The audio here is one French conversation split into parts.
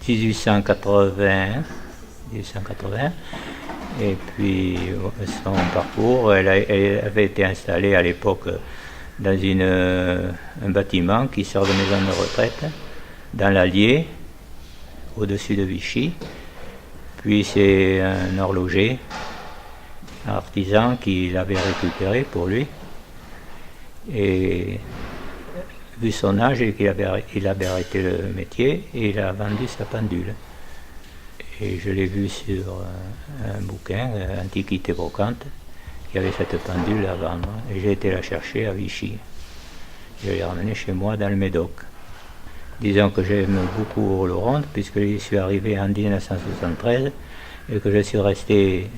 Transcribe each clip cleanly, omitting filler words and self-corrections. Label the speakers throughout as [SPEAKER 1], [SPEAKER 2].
[SPEAKER 1] 1880. Et puis son parcours, elle avait été installée à l'époque dans un bâtiment qui sort de maison de retraite, dans l'Allier, au-dessus de Vichy. Puis c'est un horloger, un artisan qui l'avait récupéré pour lui. Et vu son âge, il avait arrêté le métier et il a vendu sa pendule. Et je l'ai vu sur un bouquin, Antiquité brocante, qui avait cette pendule à vendre. Et j'ai été la chercher à Vichy. Je l'ai ramenée chez moi dans le Médoc. Disons que j'aime beaucoup Oloronde, puisque j'y suis arrivé en 1973 et que je suis resté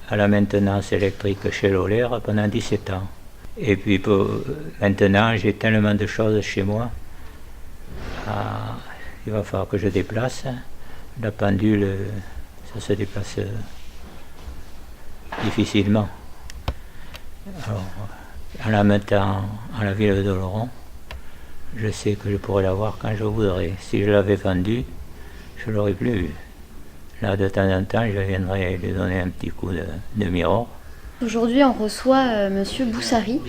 [SPEAKER 1] à la maintenance électrique chez Lolaire pendant 17 ans. Et puis maintenant, j'ai tellement de choses chez moi. Il va falloir que je déplace. La pendule, ça se déplace difficilement. Alors, en la mettant à la ville d'Oloron, je sais que je pourrais l'avoir quand je voudrais. Si je l'avais vendue, je ne l'aurais plus vue. Là, de temps en temps, je viendrai lui donner un petit coup de miroir.
[SPEAKER 2] Aujourd'hui, on reçoit Monsieur Boussary,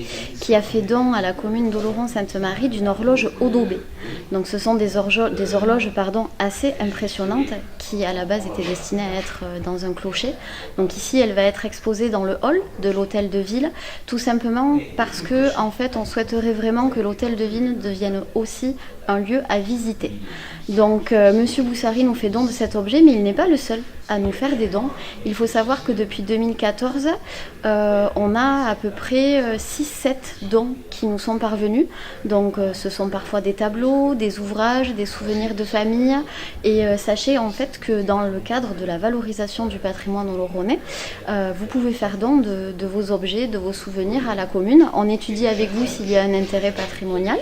[SPEAKER 2] qui a fait don à la commune d'Oloron-Sainte-Marie d'une horloge Audobé. Donc, ce sont des horloges assez impressionnantes qui, à la base, étaient destinées à être dans un clocher. Donc, ici, elle va être exposée dans le hall de l'hôtel de ville, tout simplement parce que, en fait, on souhaiterait vraiment que l'hôtel de ville devienne aussi un lieu à visiter. Donc, Monsieur Boussary nous fait don de cet objet, mais il n'est pas le seul à nous faire des dons. Il faut savoir que depuis 2014, on a à peu près 6-7 dons qui nous sont parvenus. Donc ce sont parfois des tableaux, des ouvrages, des souvenirs de famille. Et sachez en fait que dans le cadre de la valorisation du patrimoine oloronnais, vous pouvez faire don de vos objets, de vos souvenirs à la commune. On étudie avec vous s'il y a un intérêt patrimonial.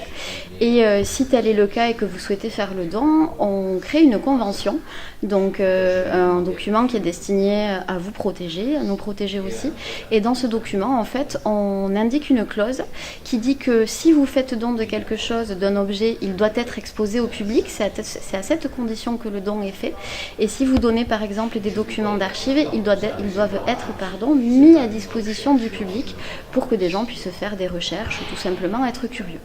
[SPEAKER 2] Et si tel est le cas et que vous souhaitez faire le don, on crée une convention. Donc un document qui est destiné à vous protéger, à nous protéger aussi. Et dans ce document, en fait, on indique une clause qui dit que si vous faites don de quelque chose, d'un objet, il doit être exposé au public. C'est à cette condition que le don est fait. Et si vous donnez par exemple des documents d'archives, ils doivent être mis à disposition du public pour que des gens puissent faire des recherches ou tout simplement être curieux.